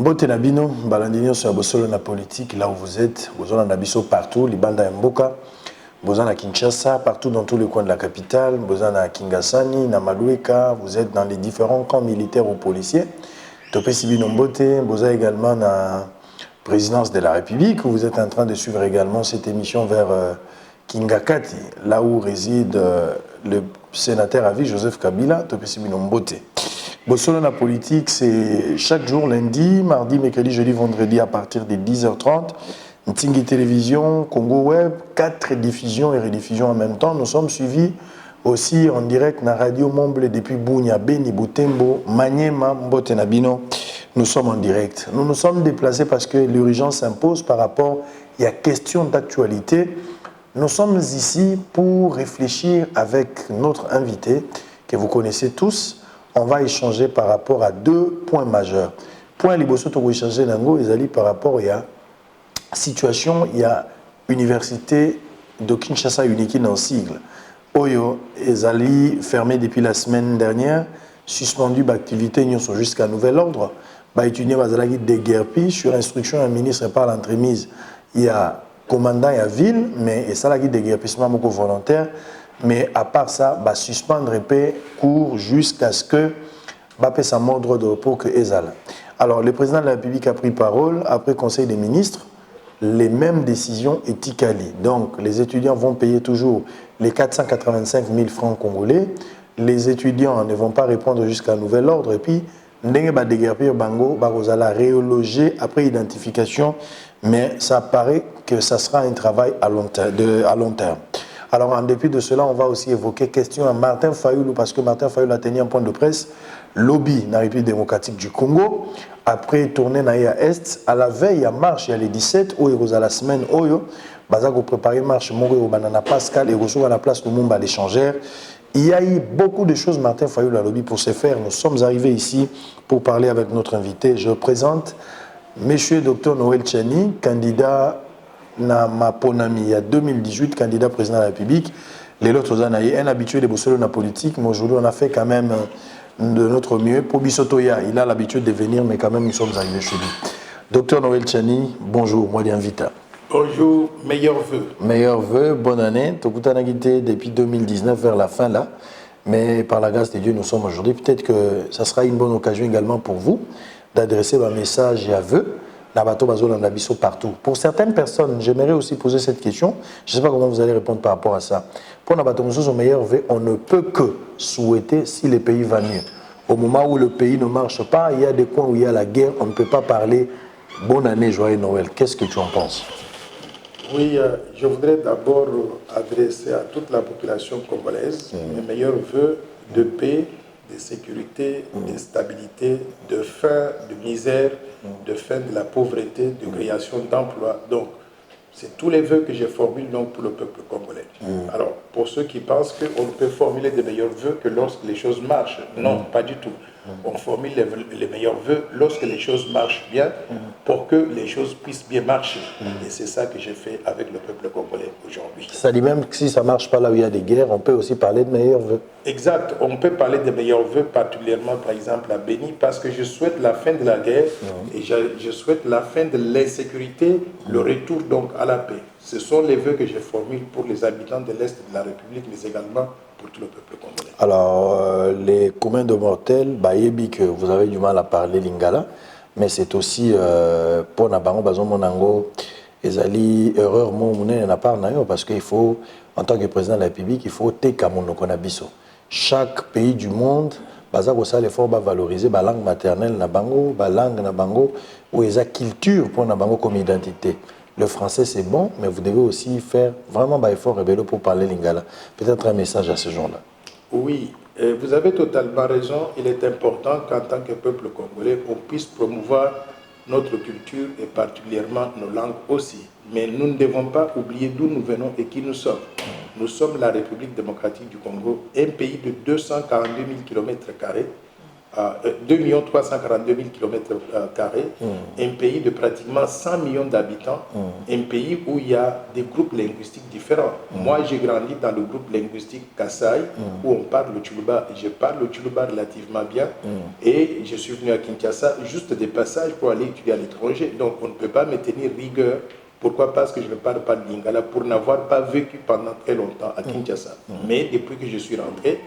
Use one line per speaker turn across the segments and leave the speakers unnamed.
Mbote Nabino, Balandinio sur Bosolo na politique, là où vous êtes, vous en Nabiso partout, Libanda Mboka, vous en à Kinshasa, partout dans tous les coins de la capitale, vous en à Kingasani, Namalueka, vous êtes dans les différents camps militaires ou policiers. Topé Sibino Mbote, vous êtes également dans la présidence de la République, où vous êtes en train de suivre également cette émission vers Kingakati, là où réside le sénateur à vie Joseph Kabila, Topé Sibino Mbote. Bosolo la politique, c'est chaque jour, lundi, mardi, mercredi, jeudi, vendredi, à partir de 10h30. Ntingi Télévision, Congo Web, 4 diffusions et rediffusions en même temps. Nous sommes suivis aussi en direct dans Radio Momble depuis Bunia, Beni, Butembo, Maniema, Mbote Nabino. Nous sommes en direct. Nous nous sommes déplacés parce que l'urgence s'impose par rapport à la question d'actualité. Nous sommes ici pour réfléchir avec notre invité que vous connaissez tous. On va échanger par rapport à 2 points majeurs. Point liboso to échanger nango ezali par rapport à la situation, il y a université de Kinshasa Unique en sigle. Oyo ezali fermé depuis la semaine dernière, suspendu d'activité jusqu'à nouvel ordre. Ba étudiant bazalaki déguerpi sur instruction d'un ministre par l'entremise. Il y a commandant à ville mais et ça la déguerpissement moko volontaire. Mais à part ça, bah, suspendre épée court jusqu'à ce que Bapé sa mordre de repos que Ezal. Alors, le président de la République a pris parole après Conseil des ministres, les mêmes décisions éthicales. Donc, les étudiants vont payer toujours les 485 000 francs congolais. Les étudiants ne vont pas répondre jusqu'à nouvel ordre. Et puis, Ndenge ba déguerpir bango, ba rozala réologer après identification. Mais ça paraît que ça sera un travail à long terme. Alors, en dépit de cela, on va aussi évoquer question à Martin Fayoulou, parce que Martin Fayoulou a tenu un point de presse, lobby dans la République démocratique du Congo, après tourner dans l'Est, à la veille, à marche, il y a les 17, où il y a la semaine, où il y a préparé marche, au Banana Pascal, et à la place de Mumba l'échangère. Il y a eu beaucoup de choses, Martin Fayoulou a lobby pour se faire. Nous sommes arrivés ici pour parler avec notre invité. Je présente M. Dr Noël Tchani, candidat na Maponami, il y a 2018, candidat président de la République. Les autres, un habitué de Bosolo na politique, mais aujourd'hui, on a fait quand même de notre mieux. Pour Bissotoya, il a l'habitude de venir, mais quand même, nous sommes arrivés chez lui. Docteur Noël Tchani, bonjour, moi, l'invita.
Bonjour, meilleurs vœux.
Meilleurs vœux, bonne année. Tokutana Guité depuis 2019 vers la fin là, mais par la grâce de Dieu, nous sommes aujourd'hui. Peut-être que ça sera une bonne occasion également pour vous d'adresser un message et un vœu. Partout. Pour certaines personnes, j'aimerais aussi poser cette question. Je ne sais pas comment vous allez répondre par rapport à ça. Pour nos meilleurs vœux, on ne peut que souhaiter si le pays va mieux. Au moment où le pays ne marche pas, il y a des coins où il y a la guerre, on ne peut pas parler bonne année, joyeux Noël. Qu'est-ce que tu en penses?
Oui, je voudrais d'abord adresser à toute la population congolaise mes meilleurs vœux de paix, de sécurité, de stabilité, de fin de misère, de fin de la pauvreté, de création d'emplois. Donc, c'est tous les vœux que je formule donc pour le peuple congolais. Alors, pour ceux qui pensent qu'on peut formuler des meilleurs vœux que lorsque les choses marchent, non, pas du tout. On formule les meilleurs vœux lorsque les choses marchent bien pour que les choses puissent bien marcher. Et c'est ça que j'ai fait avec le peuple congolais aujourd'hui.
Ça dit même que si ça ne marche pas là où il y a des guerres, on peut aussi parler de meilleurs vœux.
Exact. On peut parler de meilleurs vœux, particulièrement par exemple à Béni, parce que je souhaite la fin de la guerre et je souhaite la fin de l'insécurité, le retour donc à la paix. Ce sont les vœux que je formule pour les habitants de l'Est de la République, mais également pour tout le peuple congolais.
Alors, les communs de mortels, Bayebi, que vous avez du mal à parler lingala, mais c'est aussi pour Nabango, Bazon Monango, Ezali, erreur, mon n'a pas parce qu'il faut, en tant que président de la République, il faut Tekamono Konabiso. Chaque pays du monde, Bazako ça l'effort va valoriser la langue maternelle Nabango, la langue Nabango, ou la culture pour Nabango comme identité. Le français c'est bon, mais vous devez aussi faire vraiment un effort rebelle pour parler lingala. Peut-être un message à ce genre-là.
Oui, vous avez totalement raison. Il est important qu'en tant que peuple congolais, on puisse promouvoir notre culture et particulièrement nos langues aussi. Mais nous ne devons pas oublier d'où nous venons et qui nous sommes. Nous sommes la République démocratique du Congo, un pays de 242 000 km², 2 342 000 km², un pays de pratiquement 100 millions d'habitants, un pays où il y a des groupes linguistiques différents. Moi, j'ai grandi dans le groupe linguistique Kasaï, où on parle le Tsholuba, et je parle le Tsholuba relativement bien, et je suis venu à Kinshasa juste des passages pour aller étudier à l'étranger. Donc, on ne peut pas me tenir rigueur. Pourquoi? Parce que je ne parle pas de lingala, pour n'avoir pas vécu pendant très longtemps à Kinshasa. Mais depuis que je suis rentré,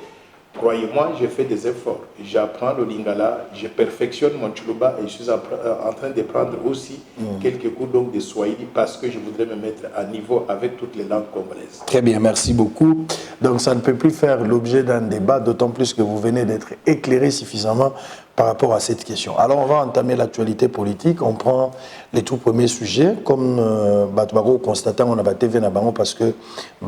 croyez-moi, j'ai fait des efforts. J'apprends le lingala, je perfectionne mon Tsholuba et je suis en train de prendre aussi quelques cours donc, de Swahili parce que je voudrais me mettre à niveau avec toutes les langues congolaises.
Très bien, merci beaucoup. Donc ça ne peut plus faire l'objet d'un débat, d'autant plus que vous venez d'être éclairé suffisamment par rapport à cette question. Alors on va entamer l'actualité politique. On prend les tout premiers sujets. Comme Batbaro constatant, on a battu Venabango parce que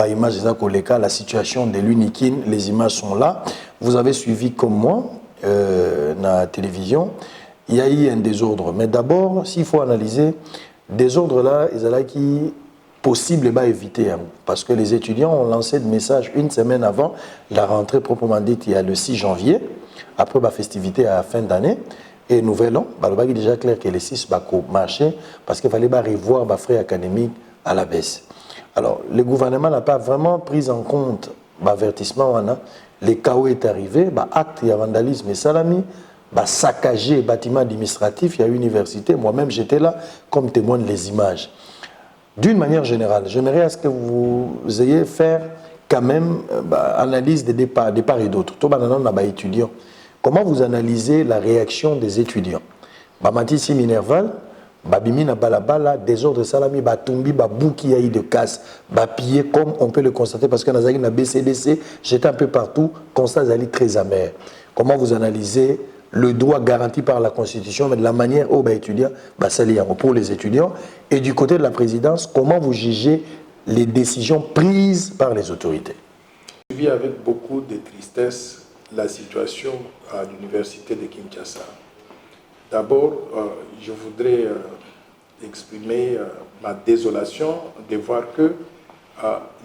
image la situation de l'Unikin, les images sont là. Vous avez suivi comme moi la télévision. Il y a eu un désordre. Mais d'abord, s'il faut analyser, désordre là, ils allaient qui possible bah éviter parce que les étudiants ont lancé le message une semaine avant la rentrée proprement dite, il y a le 6 janvier, après la festivité à la fin d'année, et nouvel an, il est déjà clair que les 6 va marcher parce qu'il fallait revoir les frais académiques à la baisse. Alors, le gouvernement n'a pas vraiment pris en compte l'avertissement, les chaos est arrivé, acte et vandalisme et salami, saccagé bâtiment administratif, il y a université, moi-même j'étais là comme témoin des images. D'une manière générale, j'aimerais à ce que vous ayez faire quand même analyse des départs et d'autres. Tout le monde étudiants. Comment vous analysez la réaction des étudiants? Matisi Minerval, Babimina Balabala, désordre salami, Batumbi, Babouki Yaï de casse, Bapillé, comme on peut le constater, parce que dans la BCDC, j'étais un peu partout, constat Zali très amer. Comment vous analysez le droit garanti par la Constitution, mais de la manière où étudiants, pour les étudiants, et du côté de la présidence, comment vous jugez les décisions prises par les autorités?
Je vis avec beaucoup de tristesse la situation à l'université de Kinshasa. D'abord, je voudrais exprimer ma désolation de voir que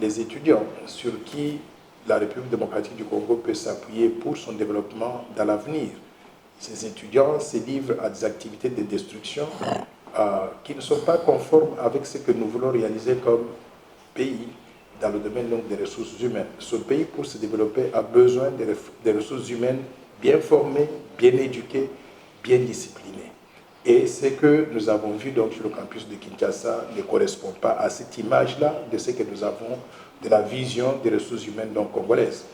les étudiants sur qui la République démocratique du Congo peut s'appuyer pour son développement dans l'avenir, ces étudiants se livrent à des activités de destruction qui ne sont pas conformes avec ce que nous voulons réaliser comme pays dans le domaine donc, des ressources humaines. Ce pays, pour se développer, a besoin de ressources humaines bien formées, bien éduquées, bien disciplinées. Et ce que nous avons vu donc, sur le campus de Kinshasa ne correspond pas à cette image-là de ce que nous avons de la vision des ressources humaines donc, congolaises.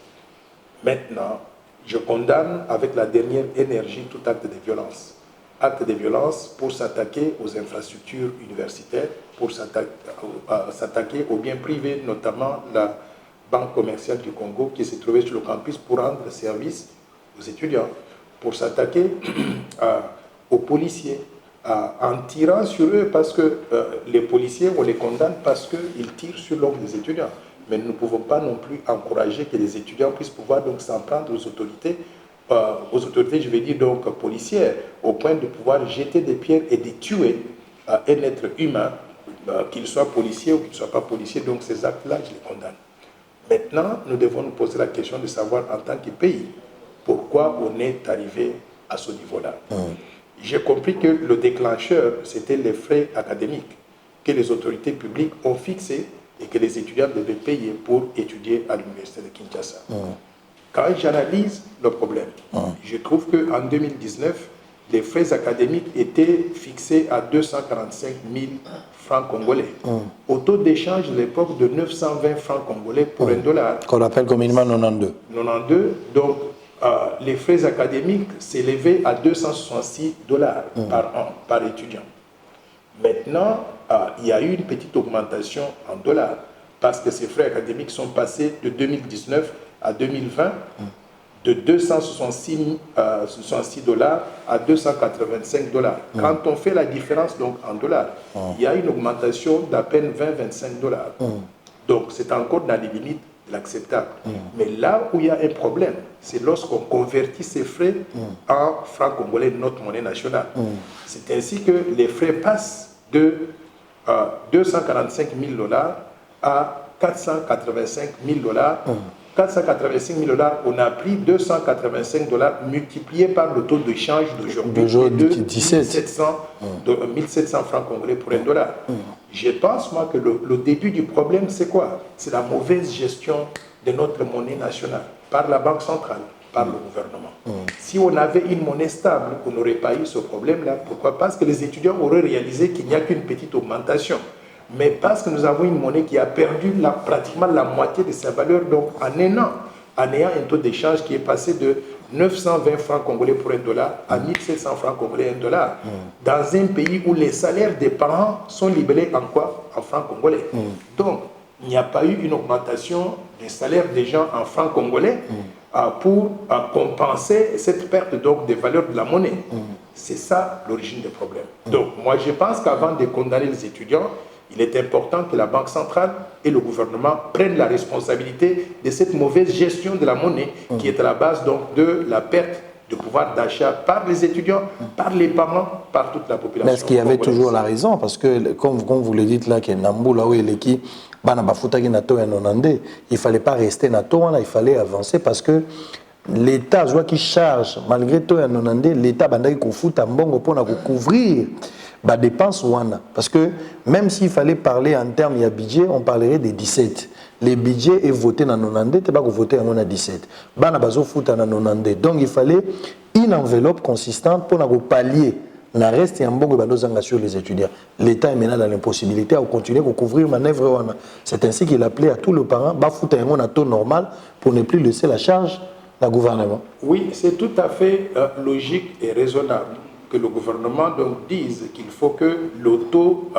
Maintenant, je condamne avec la dernière énergie tout acte de violence. Acte de violence pour s'attaquer aux infrastructures universitaires, pour s'attaquer aux biens privés, notamment la Banque commerciale du Congo qui se trouvait sur le campus pour rendre service aux étudiants, pour s'attaquer aux policiers, en tirant sur eux parce que les policiers, on les condamne parce qu'ils tirent sur l'ombre des étudiants. Mais nous ne pouvons pas non plus encourager que les étudiants puissent pouvoir donc s'en prendre aux autorités, je vais dire donc policières, au point de pouvoir jeter des pierres et de tuer un être humain, qu'il soit policier ou qu'il ne soit pas policier. Donc ces actes-là, je les condamne. Maintenant, nous devons nous poser la question de savoir en tant que pays, pourquoi on est arrivé à ce niveau-là. J'ai compris que le déclencheur, c'était les frais académiques que les autorités publiques ont fixés et que les étudiants devaient payer pour étudier à l'université de Kinshasa. Quand j'analyse le problème, je trouve qu'en 2019, les frais académiques étaient fixés à 245 000 francs congolais. Au taux d'échange de l'époque de 920 francs congolais pour $1.
Qu'on appelle communément 92.
92, donc les frais académiques s'élevaient à $266 par an, par étudiant. Maintenant, il y a eu une petite augmentation en dollars parce que ces frais académiques sont passés de 2019 à 2020 de $266 à $285. Quand on fait la différence donc, en dollars, il y a une augmentation d'à peine $20-25. Donc c'est encore dans les limites de l'acceptable. Mais là où il y a un problème, c'est lorsqu'on convertit ces frais en francs congolais, notre monnaie nationale. C'est ainsi que les frais passent de $245 000 à $485 000 485 000 $, on a pris 285 $ multiplié par le taux de change d'aujourd'hui de 1700 francs congolais pour un dollar. Je pense, moi, que le début du problème, c'est quoi? C'est la mauvaise gestion de notre monnaie nationale par la Banque centrale, par le gouvernement. Si on avait une monnaie stable, on n'aurait pas eu ce problème-là. Pourquoi? Parce que les étudiants auraient réalisé qu'il n'y a qu'une petite augmentation. Mais parce que nous avons une monnaie qui a perdu pratiquement la moitié de sa valeur, donc en ayant un taux d'échange qui est passé de 920 francs congolais pour un dollar à 1700 francs congolais un dollar, dans un pays où les salaires des parents sont libellés en quoi? En francs congolais. Donc, il n'y a pas eu une augmentation des salaires des gens en francs congolais pour compenser cette perte donc, des valeurs de la monnaie. C'est ça l'origine des problèmes. Donc, moi, je pense qu'avant de condamner les étudiants, il est important que la Banque centrale et le gouvernement prennent la responsabilité de cette mauvaise gestion de la monnaie qui est à la base donc, de la perte de pouvoir d'achat par les étudiants, par les parents, par toute la population.
Mais est-ce qu'il y avait toujours la raison? Parce que, comme vous le dites là, que Nambou, là où il est qui, il ne fallait pas rester NATO, il fallait avancer parce que l'État, qui charge, malgré tout, l'État a couvrir les dépenses. Parce que même s'il fallait parler en termes de budget, on parlerait des 17. Le budget est voté dans 90, tu n'es pas voté en 17. Donc il fallait une enveloppe consistante pour pallier le reste sur les étudiants. L'État est maintenant dans l'impossibilité à continuer à couvrir manœuvre. C'est ainsi qu'il appelait à tous les parents à taux normal pour ne plus laisser la charge au gouvernement.
Oui, c'est tout à fait logique et raisonnable que le gouvernement donc, dise qu'il faut que le taux,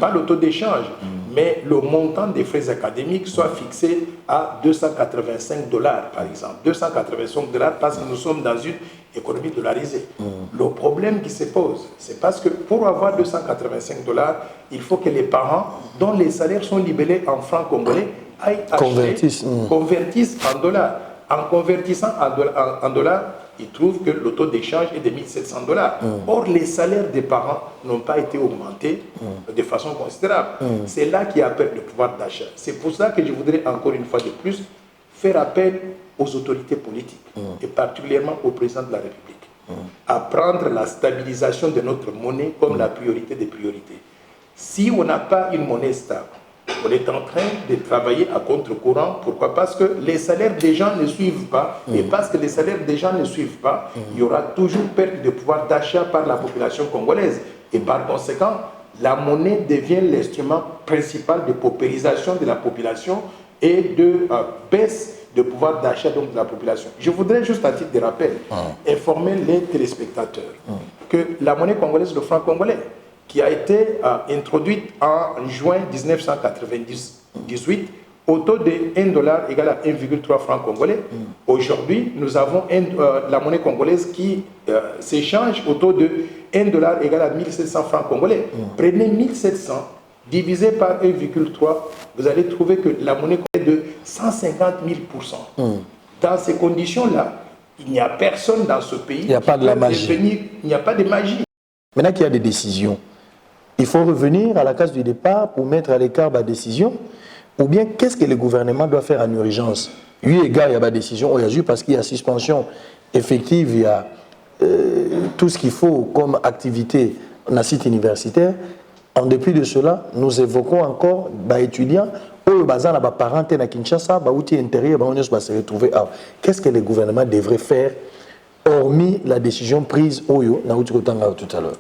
pas le taux d'échange, mais le montant des frais académiques soit fixé à 285 $, par exemple. 285 $ parce que nous sommes dans une économie dollarisée. Le problème qui se pose, c'est parce que pour avoir 285 $, il faut que les parents, dont les salaires sont libellés en francs congolais, aillent acheter, convertissent en dollars. En convertissant en dollars, ils trouvent que le taux d'échange est de 1700 $. Or, les salaires des parents n'ont pas été augmentés de façon considérable. C'est là qu'il y a le pouvoir d'achat. C'est pour ça que je voudrais encore une fois de plus faire appel aux autorités politiques et particulièrement au président de la République à prendre la stabilisation de notre monnaie comme la priorité des priorités. Si on n'a pas une monnaie stable, on est en train de travailler à contre-courant. Pourquoi? Parce que les salaires des gens ne suivent pas. Et parce que les salaires des gens ne suivent pas, il y aura toujours perte de pouvoir d'achat par la population congolaise. Et par conséquent, la monnaie devient l'instrument principal de paupérisation de la population et de baisse de pouvoir d'achat de la population. Je voudrais juste à titre de rappel informer les téléspectateurs que la monnaie congolaise, le franc congolais, qui a été introduite en juin 1998 au taux de 1 $ égale à 1,3 francs congolais. Aujourd'hui, nous avons la monnaie congolaise qui s'échange au taux de 1 $ égale à 1700 francs congolais. Prenez 1700 divisé par 1,3, vous allez trouver que la monnaie est de 150 000%. Dans ces conditions-là, il n'y a personne dans ce pays
qui peut
devenir, il n'y a pas de magie.
Maintenant qu'il y a des décisions, il faut revenir à la case du départ pour mettre à l'écart la décision, ou bien qu'est-ce que le gouvernement doit faire en urgence? Oui, égard, il y a des décisions, parce qu'il y a suspension effective, il y a tout ce qu'il faut comme activité dans le site universitaire. En dépit de cela, nous évoquons encore les étudiants, les parents à Kinshasa, les outils intérieurs, on va se retrouver. Qu'est-ce que le gouvernement devrait faire, hormis la décision prise tout à l'heure?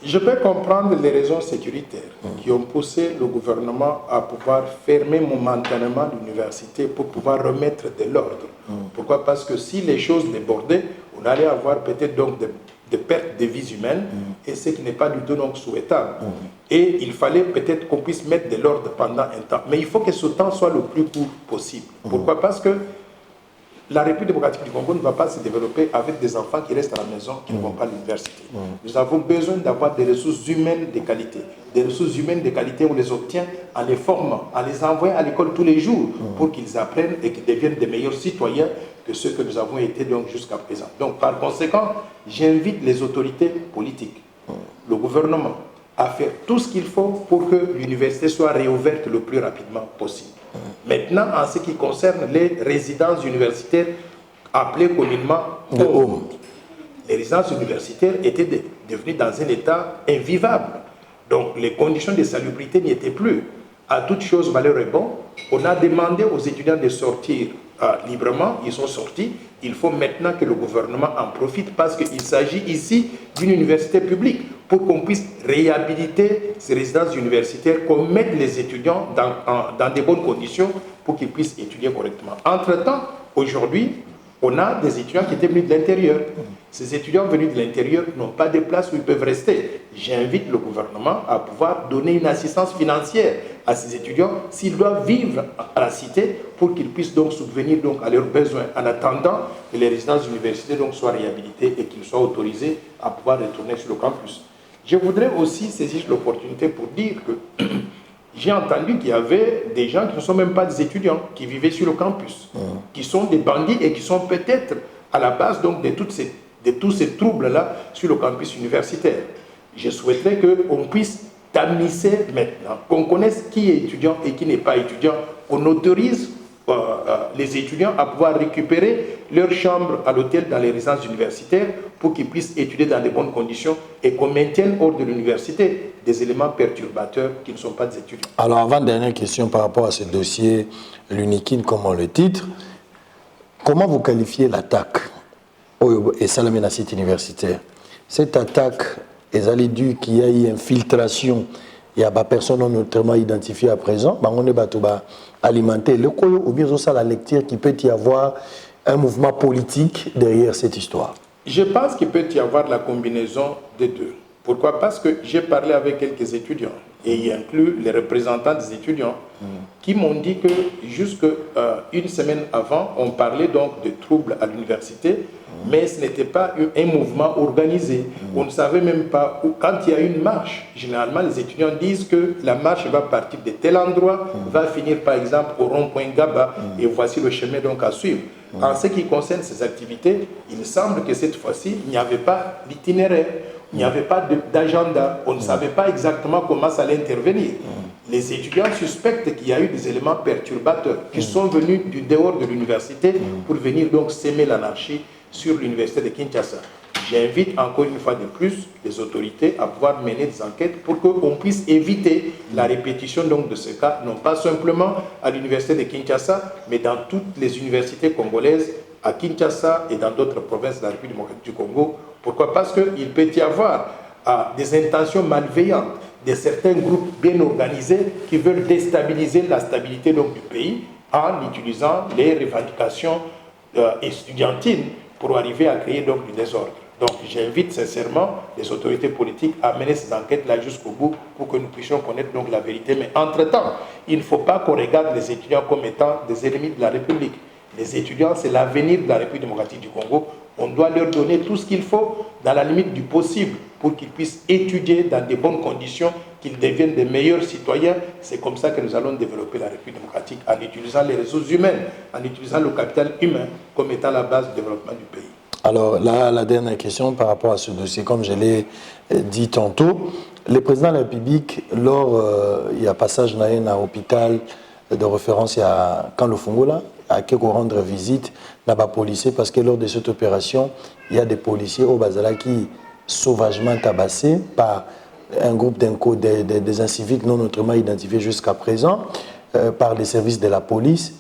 Je peux comprendre les raisons sécuritaires qui ont poussé le gouvernement à pouvoir fermer momentanément l'université pour pouvoir remettre de l'ordre. Pourquoi? Parce que si les choses débordaient, on allait avoir peut-être donc des pertes de vies humaines et ce qui n'est pas du tout donc souhaitable. Et il fallait peut-être qu'on puisse mettre de l'ordre pendant un temps. Mais il faut que ce temps soit le plus court possible. Pourquoi? Parce que la République démocratique du Congo ne va pas se développer avec des enfants qui restent à la maison, qui ne vont pas à l'université. Nous avons besoin d'avoir des ressources humaines de qualité. Des ressources humaines de qualité, on les obtient en les formant, en les envoyant à l'école tous les jours pour qu'ils apprennent et qu'ils deviennent des meilleurs citoyens que ceux que nous avons été donc jusqu'à présent. Donc par conséquent, j'invite les autorités politiques, le gouvernement, à faire tout ce qu'il faut pour que l'université soit réouverte le plus rapidement possible. Maintenant, en ce qui concerne les résidences universitaires appelées communément home, les résidences universitaires étaient devenues dans un état invivable. Donc les conditions de salubrité n'y étaient plus. À toute chose malheur est bon, on a demandé aux étudiants de sortir librement, ils sont sortis. Il faut maintenant que le gouvernement en profite parce qu'il s'agit ici d'une université publique pour qu'on puisse réhabiliter ces résidences universitaires, qu'on mette les étudiants dans de bonnes conditions pour qu'ils puissent étudier correctement. Entre-temps, aujourd'hui, on a des étudiants qui étaient venus de l'intérieur. Ces étudiants venus de l'intérieur n'ont pas de place où ils peuvent rester. J'invite le gouvernement à pouvoir donner une assistance financière à ces étudiants s'ils doivent vivre à la cité pour qu'ils puissent donc subvenir donc à leurs besoins en attendant que les résidences universitaires donc soient réhabilitées et qu'ils soient autorisés à pouvoir retourner sur le campus. Je voudrais aussi saisir l'opportunité pour dire que j'ai entendu qu'il y avait des gens qui ne sont même pas des étudiants, qui vivaient sur le campus, qui sont des bandits et qui sont peut-être à la base donc, de tous ces troubles-là sur le campus universitaire. Je souhaiterais qu'on puisse tamiser maintenant, qu'on connaisse qui est étudiant et qui n'est pas étudiant, qu'on autorise les étudiants à pouvoir récupérer leur chambre à l'hôtel dans les résidences universitaires pour qu'ils puissent étudier dans de bonnes conditions et qu'on maintienne hors de l'université des éléments perturbateurs qui ne sont pas des étudiants.
Alors, avant, dernière question par rapport à ce dossier, l'UNIKIN, comme on le titre, comment vous qualifiez l'attaque et ça la site universitaire? Cette attaque, est allée due qu'il y a eu infiltration, il n'y a pas personne non notamment identifié à présent, on est alimenter le koyo ou bien ça la lecture qu'il peut y avoir un mouvement politique derrière cette histoire?
Je pense qu'il peut y avoir la combinaison des deux. Pourquoi? Parce que j'ai parlé avec quelques étudiants, et y inclut les représentants des étudiants, qui m'ont dit que jusqu'à une semaine avant, on parlait donc de troubles à l'université, mais ce n'était pas un mouvement organisé. On ne savait même pas où. Quand il y a une marche, généralement les étudiants disent que la marche va partir de tel endroit, va finir par exemple au rond-point Gaba, et voici le chemin donc à suivre. En ce qui concerne ces activités, il semble que cette fois-ci, il n'y avait pas l'itinéraire. Il n'y avait pas d'agenda, on ne savait pas exactement comment ça allait intervenir. Les étudiants suspectent qu'il y a eu des éléments perturbateurs qui sont venus du dehors de l'université pour venir donc s'aimer l'anarchie sur l'université de Kinshasa. J'invite encore une fois de plus les autorités à pouvoir mener des enquêtes pour qu'on puisse éviter la répétition donc de ce cas, non pas simplement à l'université de Kinshasa, mais dans toutes les universités congolaises, à Kinshasa et dans d'autres provinces de la République démocratique du Congo. Pourquoi? Parce qu'il peut y avoir des intentions malveillantes de certains groupes bien organisés qui veulent déstabiliser la stabilité donc, du pays en utilisant les revendications estudiantines pour arriver à créer donc, du désordre. Donc j'invite sincèrement les autorités politiques à mener ces enquêtes-là jusqu'au bout pour que nous puissions connaître donc, la vérité. Mais entre-temps, il ne faut pas qu'on regarde les étudiants comme étant des ennemis de la République. Les étudiants, c'est l'avenir de la République démocratique du Congo. On doit leur donner tout ce qu'il faut dans la limite du possible pour qu'ils puissent étudier dans de bonnes conditions, qu'ils deviennent des meilleurs citoyens. C'est comme ça que nous allons développer la République démocratique en utilisant les ressources humaines, en utilisant le capital humain comme étant la base du développement du pays.
Alors là, la dernière question par rapport à ce dossier, comme je l'ai dit tantôt, le président de la République, lors il y a passage dans un hôpital de référence quand le Fungola a qu'à rendre visite à les policiers parce que lors de cette opération, il y a des policiers au Bazala qui sauvagement tabassés par un groupe des inciviques non autrement identifiés jusqu'à présent par les services de la police.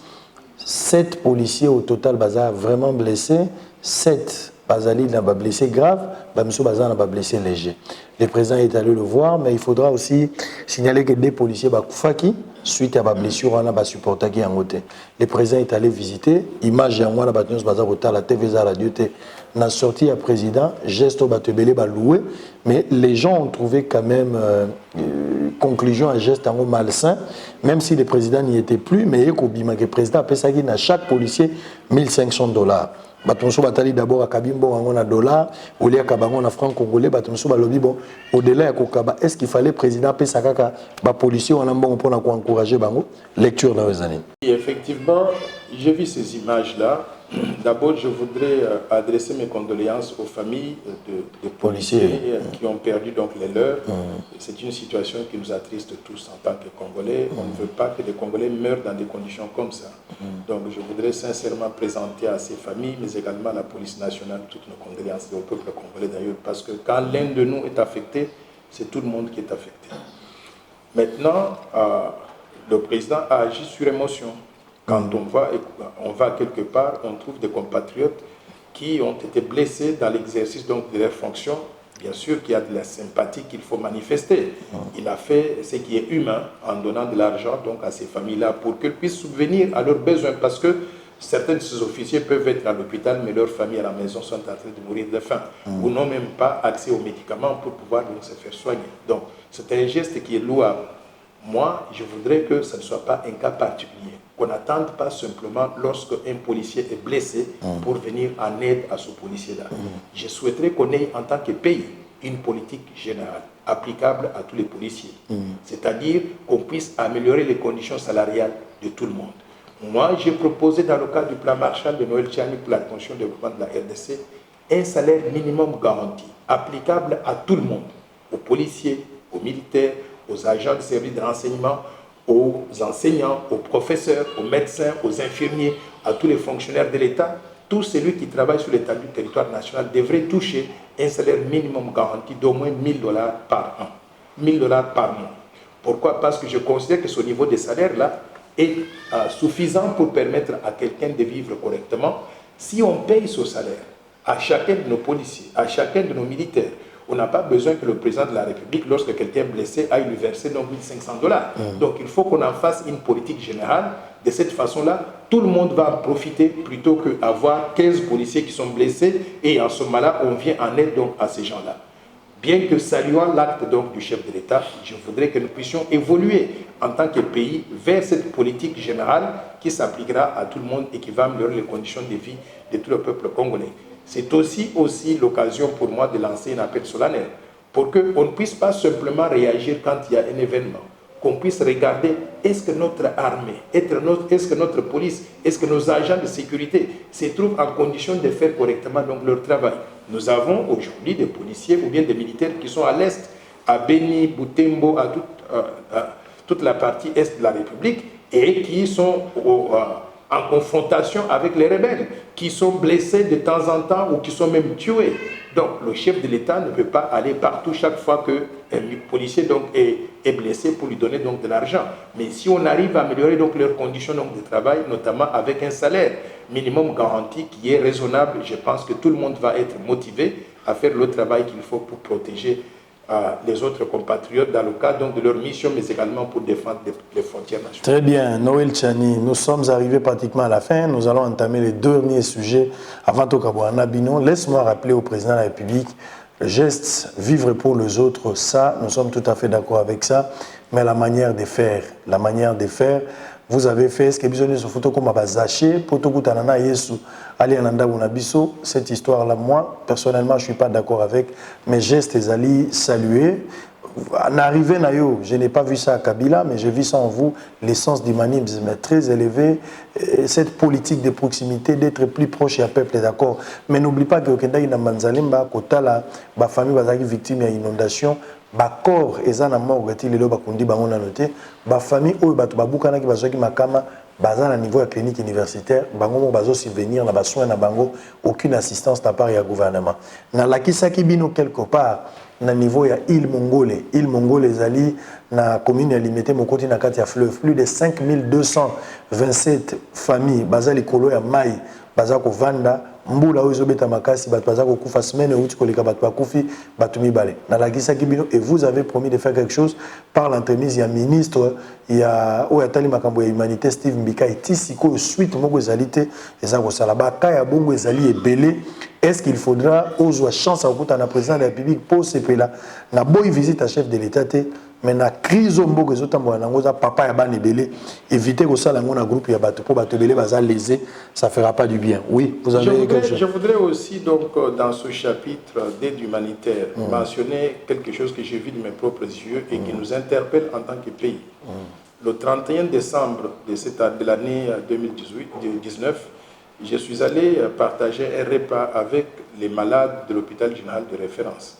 7 policiers au total Bazar vraiment blessés, 7 Bazali n'a pas blessé grave, Bamsou Bazar n'a pas blessé léger. Le président est allé le voir, mais il faudra aussi signaler que des policiers Bakoufaki, suite à la blessure, on a supporté qui en côté. Le président est allé visiter, image en moi, la TV, la radio, n'a sorti à président, geste au batebele loué, mais les gens ont trouvé quand même conclusion à geste en malsain, même si le président n'y était plus, mais le président a payé à chaque policier $1,500. Batonso batali d'abord à Kabimbo on a $, au lieu à franc congolais, Batonso balobi bon au-delà ya kokaba, est-ce qu'il fallait président pesa kaka ba policier on a bon pour encourager bango lecture dans les années.
Et effectivement, j'ai vu ces images là, D'abord, je voudrais adresser mes condoléances aux familles de policiers qui ont perdu donc les leurs. C'est une situation qui nous attriste tous en tant que Congolais. On ne veut pas que les Congolais meurent dans des conditions comme ça. Donc, je voudrais sincèrement présenter à ces familles, mais également à la police nationale, toutes nos condoléances et au peuple congolais d'ailleurs, parce que quand l'un de nous est affecté, c'est tout le monde qui est affecté. Maintenant, le président a agi sur émotion. Quand on va quelque part, on trouve des compatriotes qui ont été blessés dans l'exercice de leurs fonctions. Bien sûr qu'il y a de la sympathie qu'il faut manifester. Il a fait ce qui est humain en donnant de l'argent donc à ces familles-là pour qu'elles puissent subvenir à leurs besoins. Parce que certains de ces officiers peuvent être à l'hôpital, mais leurs familles à la maison sont en train de mourir de faim. Ou n'ont même pas accès aux médicaments pour pouvoir donc, se faire soigner. Donc, c'est un geste qui est louable. Moi, je voudrais que ce ne soit pas un cas particulier. Qu'on n'attende pas simplement lorsque un policier est blessé pour venir en aide à ce policier-là. Je souhaiterais qu'on ait en tant que pays une politique générale applicable à tous les policiers. C'est-à-dire qu'on puisse améliorer les conditions salariales de tout le monde. Moi, j'ai proposé dans le cadre du plan Marshall de Noël Tchani pour la construction de développement de la RDC un salaire minimum garanti, applicable à tout le monde, aux policiers, aux militaires, aux agents de service de renseignement, aux enseignants, aux professeurs, aux médecins, aux infirmiers, à tous les fonctionnaires de l'État. Tout celui qui travaille sur l'état du territoire national devrait toucher un salaire minimum garanti d'au moins $1000 par an, $1000 par mois. Pourquoi? Parce que je considère que ce niveau de salaire-là est suffisant pour permettre à quelqu'un de vivre correctement. Si on paye ce salaire à chacun de nos policiers, à chacun de nos militaires, on n'a pas besoin que le président de la République, lorsque quelqu'un est blessé, aille lui verser donc $1500. Donc il faut qu'on en fasse une politique générale. De cette façon-là, tout le monde va en profiter plutôt qu'avoir 15 policiers qui sont blessés et en ce moment-là, on vient en aide donc à ces gens-là. Bien que saluant l'acte donc du chef de l'État, je voudrais que nous puissions évoluer en tant que pays vers cette politique générale qui s'appliquera à tout le monde et qui va améliorer les conditions de vie de tout le peuple congolais. C'est aussi l'occasion pour moi de lancer un appel solennel pour qu'on ne puisse pas simplement réagir quand il y a un événement, qu'on puisse regarder est-ce que notre armée, est-ce que notre police, est-ce que nos agents de sécurité se trouvent en condition de faire correctement donc, leur travail. Nous avons aujourd'hui des policiers ou bien des militaires qui sont à l'est, à Beni, Butembo, à toute la partie est de la République et qui sont en confrontation avec les rebelles, qui sont blessés de temps en temps ou qui sont même tués. Donc le chef de l'État ne peut pas aller partout chaque fois qu'un policier donc, est blessé pour lui donner donc, de l'argent. Mais si on arrive à améliorer donc, leurs conditions donc, de travail, notamment avec un salaire minimum garanti qui est raisonnable, je pense que tout le monde va être motivé à faire le travail qu'il faut pour protéger les autres compatriotes dans le cadre donc, de leur mission, mais également pour défendre les frontières nationales.
Très bien, Noël Tchani, nous sommes arrivés pratiquement à la fin. Nous allons entamer les derniers sujets avant Tokabouana Bino. Laisse-moi rappeler au président de la République le geste vivre pour les autres, ça, nous sommes tout à fait d'accord avec ça, mais la manière de faire, vous avez fait ce que vous avez photo comme à Bazaché, Potokutanana Yesu, Ali Ananda Wunabiso, cette histoire-là, moi, personnellement, je ne suis pas d'accord avec, mes gestes, les alliés salués. En arrivée, je n'ai pas vu ça à Kabila, mais j'ai vu ça en vous, l'essence d'humanisme est très élevée, cette politique de proximité, d'être plus proche du peuple, d'accord. Mais n'oublie pas que au Kenda, il y a Manzalimba, Kotala, la famille est victime d'inondation, corps eza na mort gati lelo bakundi bango na noté ba famille oyo bato babukana ki bazwaki makama baza na niveau ya clinique universitaire bango mo bazo subvenir na basoin na bango aucune assistance de la part du gouvernement na lakisaki bino quelque part na niveau ya île Mongole ezali na commune ya Limete mokoti na kati ya fleuve plus de 5227 familles baza likolo ya mai baza ko vanda mbula oyo ezobeta makasi bato baza kokufa semaine outi koleka bato bakufi bato mibale na lakisaki bino et vous avez promis de faire quelque chose par l'entremise ya ministre ya oyo atali makambo ya humanité Steve Mbika etisi ko suite moko ezali te eza kosala baka ya bongo ezali ebele. Est-ce qu'il faudra ozwa chance à okuta na président de la République pour sepela na boy visite à chef de l'État te mais na crise moko ezotambola nango za papa ya bana ebele éviter kosala ngo na groupe ya bato po bato ebele baza lésé ça fera pas du bien. Oui, vous avez quelque chose.
Je voudrais aussi donc dans ce chapitre d'aide humanitaire mentionner quelque chose que j'ai vu de mes propres yeux et qui nous interpelle en tant que pays. Le 31 décembre de l'année 2019, je suis allé partager un repas avec les malades de l'hôpital général de référence.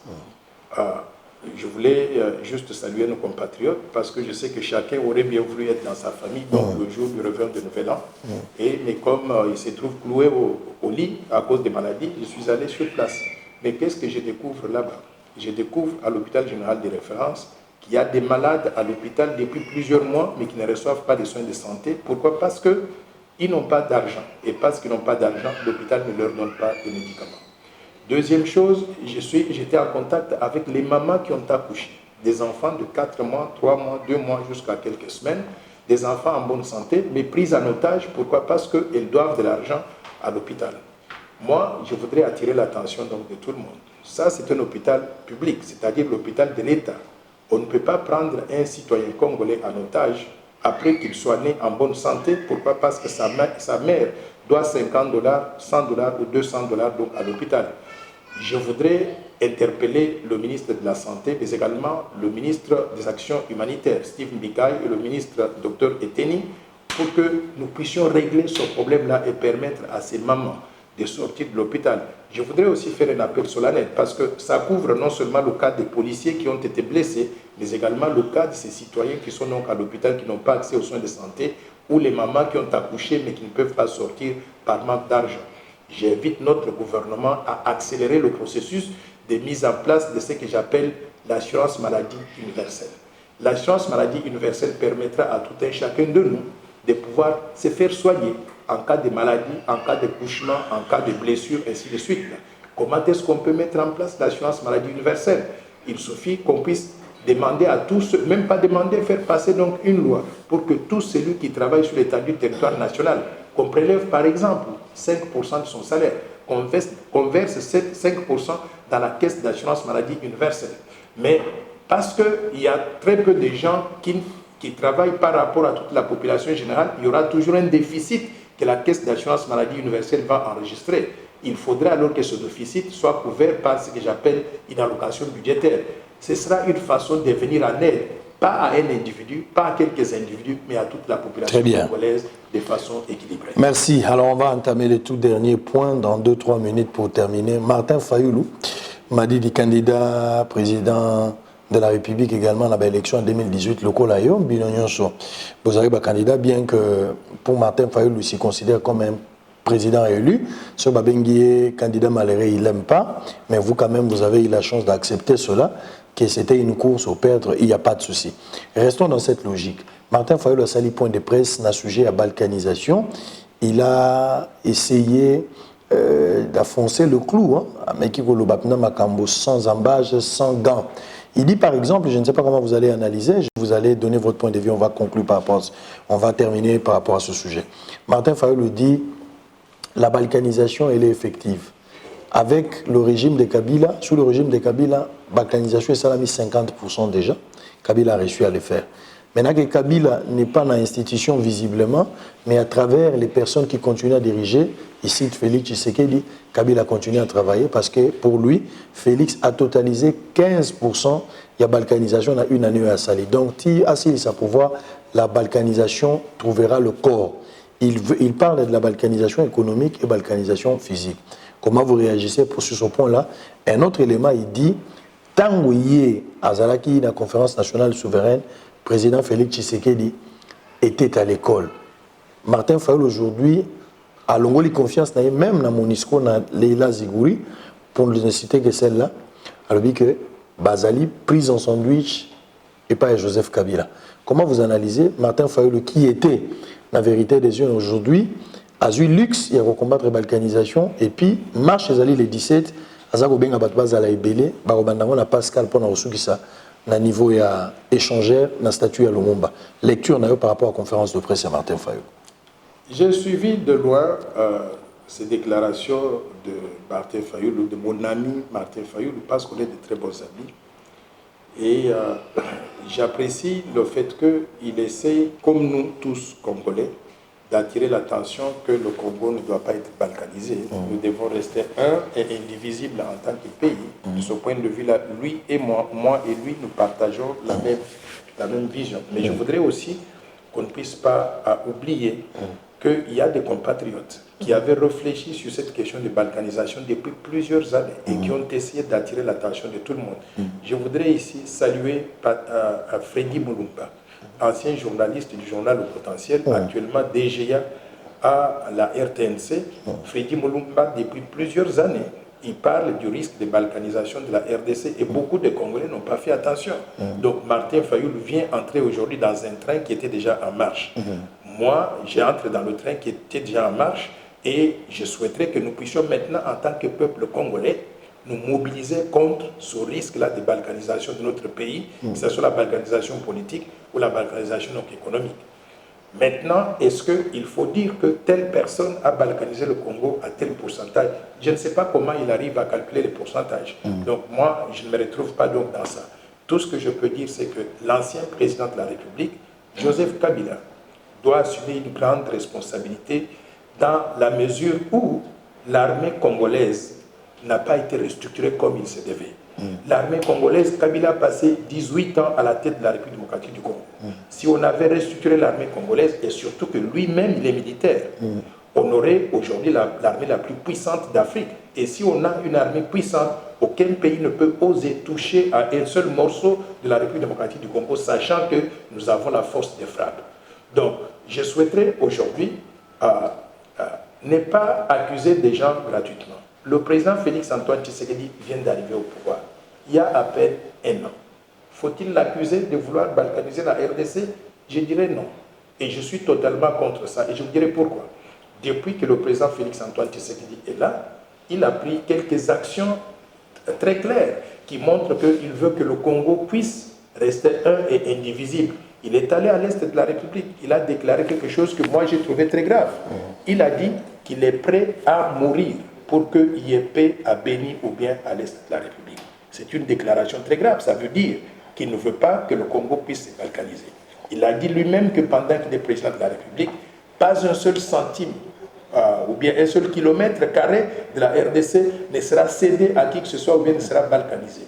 Je voulais juste saluer nos compatriotes parce que je sais que chacun aurait bien voulu être dans sa famille donc le jour du réveillon de Nouvel An. Mais comme il se trouve cloué au lit à cause des maladies, je suis allé sur place. Mais qu'est-ce que je découvre là-bas? Je découvre à l'hôpital général de référence qu'il y a des malades à l'hôpital depuis plusieurs mois mais qui ne reçoivent pas de soins de santé. Pourquoi? Parce qu'ils n'ont pas d'argent. Et parce qu'ils n'ont pas d'argent, l'hôpital ne leur donne pas de médicaments. Deuxième chose, j'étais en contact avec les mamans qui ont accouché. Des enfants de 4 mois, 3 mois, 2 mois jusqu'à quelques semaines. Des enfants en bonne santé, mais pris en otage. Pourquoi? Parce qu'ils doivent de l'argent à l'hôpital. Moi, je voudrais attirer l'attention de tout le monde. Ça, c'est un hôpital public, c'est-à-dire l'hôpital de l'État. On ne peut pas prendre un citoyen congolais en otage après qu'il soit né en bonne santé. Pourquoi? Parce que sa mère doit $50, $100 ou $200 donc à l'hôpital. Je voudrais interpeller le ministre de la Santé, mais également le ministre des Actions humanitaires, Steve Mbikai, et le ministre Dr Eteni, pour que nous puissions régler ce problème-là et permettre à ces mamans de sortir de l'hôpital. Je voudrais aussi faire un appel solennel parce que ça couvre non seulement le cas des policiers qui ont été blessés, mais également le cas de ces citoyens qui sont donc à l'hôpital, qui n'ont pas accès aux soins de santé, ou les mamans qui ont accouché mais qui ne peuvent pas sortir par manque d'argent. J'invite notre gouvernement à accélérer le processus de mise en place de ce que j'appelle l'assurance maladie universelle. L'assurance maladie universelle permettra à tout un chacun de nous de pouvoir se faire soigner en cas de maladie, en cas d'accouchement, en cas de blessure, ainsi de suite. Comment est-ce qu'on peut mettre en place l'assurance maladie universelle? Il suffit qu'on puisse demander à tous, même pas demander, faire passer donc une loi pour que tous celui qui travaille sur l'étendue du territoire national, qu'on prélève par exemple 5% de son salaire, qu'on verse 5% dans la caisse d'assurance maladie universelle. Mais parce qu'il y a très peu de gens qui travaillent par rapport à toute la population générale, il y aura toujours un déficit que la caisse d'assurance maladie universelle va enregistrer. Il faudrait alors que ce déficit soit couvert par ce que j'appelle une allocation budgétaire. Ce sera une façon de venir en aide, pas à un individu, pas à quelques individus, mais à toute la population congolaise de façon équilibrée.
Merci. Alors on va entamer le tout dernier point dans 2-3 minutes pour terminer. Martin Fayoulou m'a dit du candidat président de la République également dans l'élection en 2018, le Colayo, vous avez un candidat, bien que pour Martin Fayoulou, il se considère comme un président élu. Ce Babenguié, candidat malheureux, il n'aime pas, mais vous quand même, vous avez eu la chance d'accepter cela, que c'était une course au perdre, il n'y a pas de souci. Restons dans cette logique. Martin Fayoulou a sali point de presse, n'a sujet à balkanisation. Il a essayé d'affoncer le clou, mais qui sans embâche, sans gants. Il dit par exemple, je ne sais pas comment vous allez analyser, vous allez donner votre point de vue, on va conclure par rapport, on va terminer par rapport à ce sujet. Martin Fayoulou dit, la balkanisation, elle est effective. Avec le régime de Kabila, sous le régime de Kabila, la balkanisation est mis 50% déjà. Kabila a réussi à le faire. Maintenant que Kabila n'est pas dans l'institution visiblement, mais à travers les personnes qui continuent à diriger, ici Félix Tshisekedi, Kabila continue à travailler parce que pour lui, Félix a totalisé 15% de la balkanisation dans une année à Sali. Donc, si il sa pouvoir, la balkanisation trouvera le corps. Il parle de la balkanisation économique et balkanisation physique. Comment vous réagissez sur ce point-là? Un autre élément, il dit, tant que Azalaki, la conférence nationale souveraine, président Félix Tshisekedi était à l'école. Martin Fayoulou aujourd'hui a l'ongoli confiance même dans Monisco, dans Leila Zigouri, pour ne citer que celle-là, alors que Bazali prise en sandwich et pas Joseph Kabila. Comment vous analysez Martin Fayoulou qui était la vérité des yeux aujourd'hui, a eu luxe, il a combattre la balkanisation, et puis marche chez Ali les 17, Azako Benga Batbazala et Belé, Barobandango na Pascal pour Naosukisa. Na niveau ya échangeur, na statut à Lumumba. Lecture par rapport à la conférence de presse à Martin Fayoulou.
J'ai suivi de loin ces déclarations de Martin Fayoulou, de mon ami Martin Fayoulou, parce qu'on est de très bons amis. Et j'apprécie le fait qu'il essaie, comme nous tous Congolais, d'attirer l'attention que le Congo ne doit pas être balkanisé. Nous devons rester un et indivisible en tant que pays. De ce point de vue-là, lui et moi et lui, nous partageons la même vision. Mais je voudrais aussi qu'on ne puisse pas oublier qu'il y a des compatriotes qui avaient réfléchi sur cette question de balkanisation depuis plusieurs années et qui ont essayé d'attirer l'attention de tout le monde. Je voudrais ici saluer Freddy Mulumba, ancien journaliste du journal Le Potentiel, actuellement DGA à la RTNC. Freddy Mulumba, depuis plusieurs années, il parle du risque de balkanisation de la RDC et beaucoup de Congolais n'ont pas fait attention. Donc Martin Fayoul vient entrer aujourd'hui dans un train qui était déjà en marche. Moi, j'entre dans le train qui était déjà en marche et je souhaiterais que nous puissions maintenant, en tant que peuple congolais, nous mobiliser contre ce risque-là de balkanisation de notre pays, que ce soit la balkanisation politique ou la balkanisation économique. Maintenant, est-ce qu'il faut dire que telle personne a balkanisé le Congo à tel pourcentage? Je ne sais pas comment il arrive à calculer les pourcentages. Donc moi, je ne me retrouve pas donc dans ça. Tout ce que je peux dire, c'est que l'ancien président de la République, Joseph Kabila, doit assumer une grande responsabilité dans la mesure où l'armée congolaise n'a pas été restructurée comme il se devait. L'armée congolaise, Kabila a passé 18 ans à la tête de la République démocratique du Congo. Si on avait restructuré l'armée congolaise, et surtout que lui-même, il est militaire, on aurait aujourd'hui l'armée la plus puissante d'Afrique. Et si on a une armée puissante, aucun pays ne peut oser toucher à un seul morceau de la République démocratique du Congo, sachant que nous avons la force de frappe. Donc, je souhaiterais aujourd'hui ne pas accuser des gens gratuitement. Le président Félix-Antoine Tshisekedi vient d'arriver au pouvoir. Il y a à peine un an. Faut-il l'accuser de vouloir balkaniser la RDC? Je dirais non. Et je suis totalement contre ça. Et je vous dirai pourquoi. Depuis que le président Félix-Antoine Tshisekedi est là, il a pris quelques actions très claires qui montrent qu'il veut que le Congo puisse rester un et indivisible. Il est allé à l'est de la République. Il a déclaré quelque chose que moi j'ai trouvé très grave. Il a dit qu'il est prêt à mourir pour qu'il y ait paix à Béni ou bien à l'est de la République. C'est une déclaration très grave. Ça veut dire qu'il ne veut pas que le Congo puisse se balkaniser. Il a dit lui-même que pendant qu'il est président de la République, pas un seul centime ou bien un seul kilomètre carré de la RDC ne sera cédé à qui que ce soit ou bien ne sera balkanisé.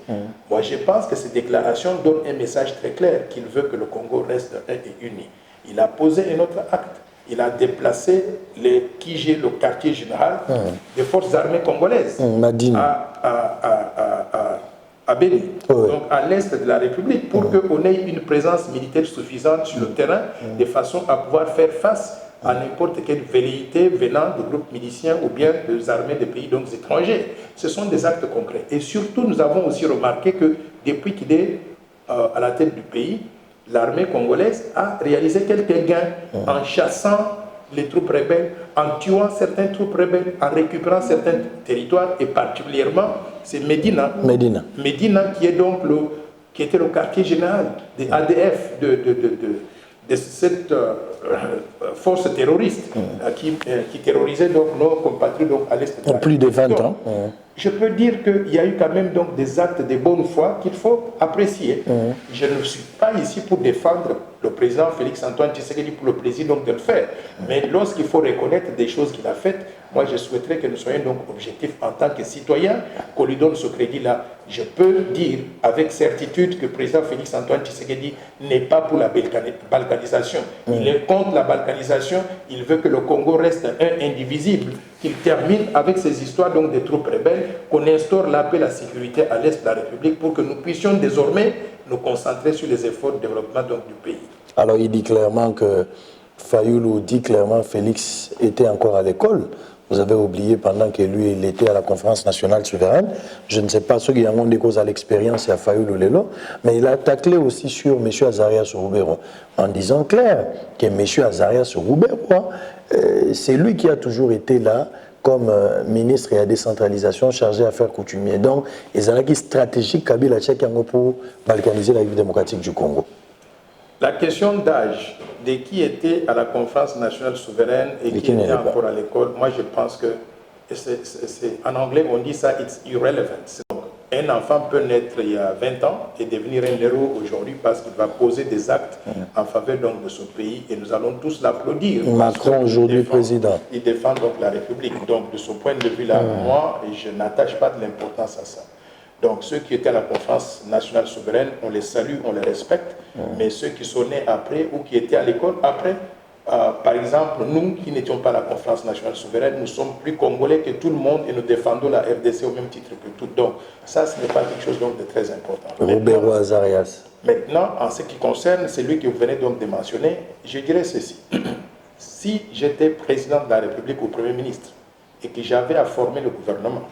Moi, je pense que ces déclarations donnent un message très clair qu'il veut que le Congo reste un et uni. Il a posé un autre acte. Il a déplacé le QG, le quartier général des forces armées congolaises à Béni, donc à l'est de la République, pour qu'on ait une présence militaire suffisante sur le terrain, de façon à pouvoir faire face à n'importe quelle velléité venant de groupes miliciens ou bien des armées des pays donc étrangers. Ce sont des actes concrets. Et surtout, nous avons aussi remarqué que depuis qu'il est à la tête du pays, l'armée congolaise a réalisé quelques gains en chassant les troupes rebelles, en tuant certaines troupes rebelles, en récupérant certains territoires, et particulièrement, c'est Medina, qui est donc qui était le quartier général des ADF, de cette force terroriste qui terrorisait donc nos compatriotes donc, à l'est de la
plus de 20 ans.
Je peux dire qu'il y a eu quand même donc des actes de bonne foi qu'il faut apprécier. Je ne suis pas ici pour défendre le président Félix-Antoine Tshisekedi pour le plaisir donc de le faire. Mais lorsqu'il faut reconnaître des choses qu'il a faites, moi je souhaiterais que nous soyons donc objectifs en tant que citoyens, qu'on lui donne ce crédit-là. Je peux dire avec certitude que le président Félix-Antoine Tshisekedi n'est pas pour la balkanisation. Il est contre la balkanisation. Il veut que le Congo reste un indivisible, qu'il termine avec ces histoires donc des troupes rebelles, qu'on instaure la paix et la sécurité à l'est de la République pour que nous puissions désormais nous concentrer sur les efforts de développement donc, du pays.
Alors il dit clairement que Fayoulou dit clairement que Félix était encore à l'école. Vous avez oublié pendant que lui, il était à la conférence nationale souveraine. Je ne sais pas ceux qui ont des causes à l'expérience et à Fayoulou Lelo, mais il a taclé aussi sur M. Azarias Roubero en disant clair que M. Azarias Roubero, c'est lui qui a toujours été là comme ministre et à décentralisation chargé à faire coutumier. Donc, ils ont une stratégique Kabila Tchekiango pour balkaniser la République démocratique du Congo.
La question d'âge de qui était à la conférence nationale souveraine et qui était encore à l'école, moi je pense que, en anglais on dit ça, it's irrelevant. Donc, un enfant peut naître il y a 20 ans et devenir un héros aujourd'hui parce qu'il va poser des actes en faveur donc, de ce pays et nous allons tous l'applaudir.
Macron aujourd'hui président.
Il défend donc la République. Donc de ce point de vue-là, moi je n'attache pas de l'importance à ça. Donc ceux qui étaient à la conférence nationale souveraine, on les salue, on les respecte, mais ceux qui sont nés après ou qui étaient à l'école après, par exemple, nous qui n'étions pas à la conférence nationale souveraine, nous sommes plus congolais que tout le monde et nous défendons la RDC au même titre que tout. Donc, ça, ce n'est pas quelque chose donc, de très important.
Robert Azarias.
Maintenant, en ce qui concerne celui que vous venez donc de mentionner, je dirais ceci. Si j'étais président de la République ou Premier ministre et que j'avais à former le gouvernement,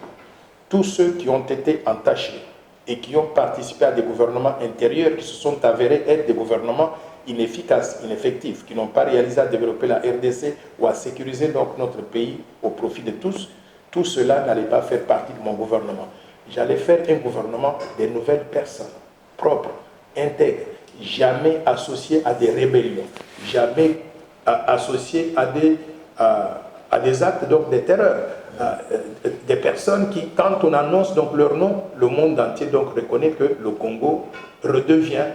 tous ceux qui ont été entachés et qui ont participé à des gouvernements intérieurs qui se sont avérés être des gouvernements inefficaces, ineffectifs, qui n'ont pas réalisé à développer la RDC ou à sécuriser donc notre pays au profit de tous, tout cela n'allait pas faire partie de mon gouvernement. J'allais faire un gouvernement des nouvelles personnes, propres, intègres, jamais associées à des rébellions, jamais associées à des actes donc, de terreur. Des personnes qui, quand on annonce donc leur nom, le monde entier donc reconnaît que le Congo redevient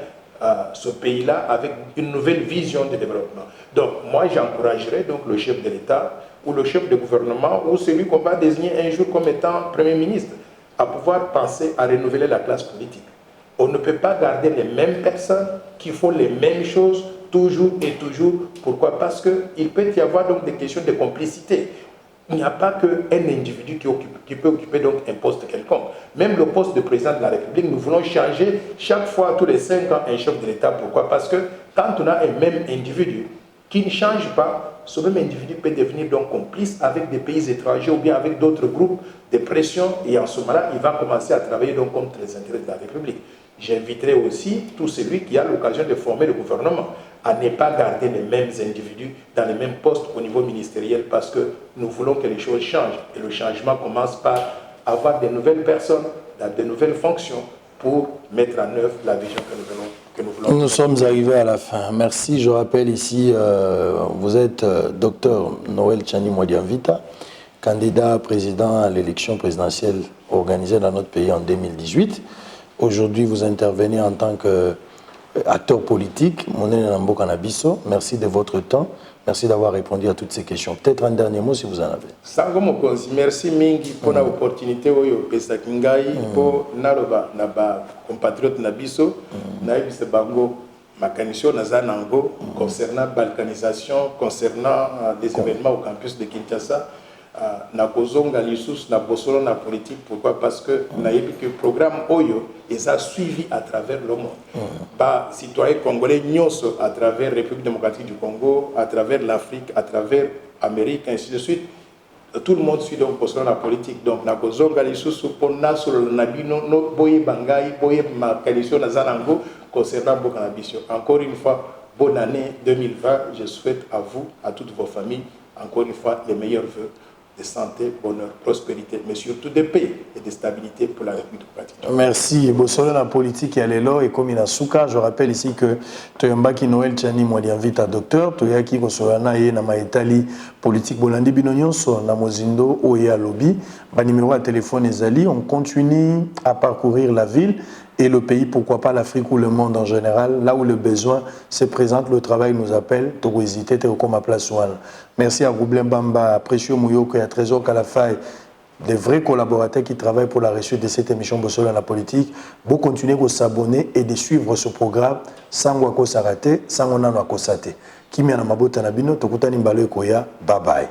ce pays-là avec une nouvelle vision de développement. Donc moi j'encouragerais donc le chef de l'État ou le chef de gouvernement ou celui qu'on va désigner un jour comme étant Premier ministre à pouvoir penser à renouveler la classe politique. On ne peut pas garder les mêmes personnes qui font les mêmes choses toujours et toujours. Pourquoi? Parce qu'il peut y avoir donc des questions de complicité. Il n'y a pas qu'un individu qui peut occuper donc un poste quelconque. Même le poste de président de la République, nous voulons changer chaque fois, tous les 5 ans, un chef de l'État. Pourquoi? Parce que quand on a un même individu qui ne change pas, ce même individu peut devenir donc complice avec des pays étrangers ou bien avec d'autres groupes de pression. Et en ce moment-là, il va commencer à travailler donc contre les intérêts de la République. J'inviterai aussi tout celui qui a l'occasion de former le gouvernement à ne pas garder les mêmes individus dans les mêmes postes au niveau ministériel parce que nous voulons que les choses changent. Et le changement commence par avoir de nouvelles personnes dans de nouvelles fonctions pour mettre en œuvre la vision que nous voulons.
Nous sommes arrivés à la fin. Merci. Je rappelle ici, vous êtes Dr Noël Tchani Mwadianvita, candidat président à l'élection présidentielle organisée dans notre pays en 2018. Aujourd'hui, vous intervenez en tant qu'acteur politique. Merci de votre temps. Merci d'avoir répondu à toutes ces questions. Peut-être un dernier mot si vous en avez.
Sango Mokonzi, merci mingi pour l'opportunité oyo pesa kingai pour naloba na ba compatriotes na biso na ibise bango makanisho na zanango concernant balkanisation, concernant des événements au campus de Kinshasa. Na kozonga lisusu na bosolo na politique. Pourquoi? Parce que na yebi que programme oyo ils a suivi à travers le monde. Ba citoyens congolais nyonso à travers République démocratique du Congo, à travers l'Afrique, à travers l'Amérique, ainsi de suite. Tout le monde suit donc bosolo na politique. Donc na kozonga lisusu pona solo na bino no boye bangai boye makalisho na zanango concernant bokanabisio. Encore une fois, bonne année 2020. Je souhaite à vous, à toutes vos familles, encore une fois les meilleurs vœux de santé, bonheur, prospérité, mais surtout de paix et de stabilité pour la République démocratique.
Merci. Bosolo la politique et l'élo et comme il a souka, je rappelle ici que Toyambaki Noël Tchani Mwadianvita docteur, Toyaki Kosolana et na maitali politique Bolandi Binonyonso, na Mozindo, Oya Lobby, ba numéro à téléphone Ezali, on continue à parcourir la ville et le pays, pourquoi pas l'Afrique ou le monde en général, là où le besoin se présente, le travail nous appelle, Togo hésiter, comme à place Ouane. Merci à Roublin Bamba, à Précieux Mouyoko et à Trésor Kalafaï, des vrais collaborateurs qui travaillent pour la réussite de cette émission Bosolo à la politique. Vous continuez de s'abonner et de suivre ce programme sans Wako Sarate, sans Onano Akosate. Kimi Anamabota Nabino, Tokutani Mbalo Koya, bye bye.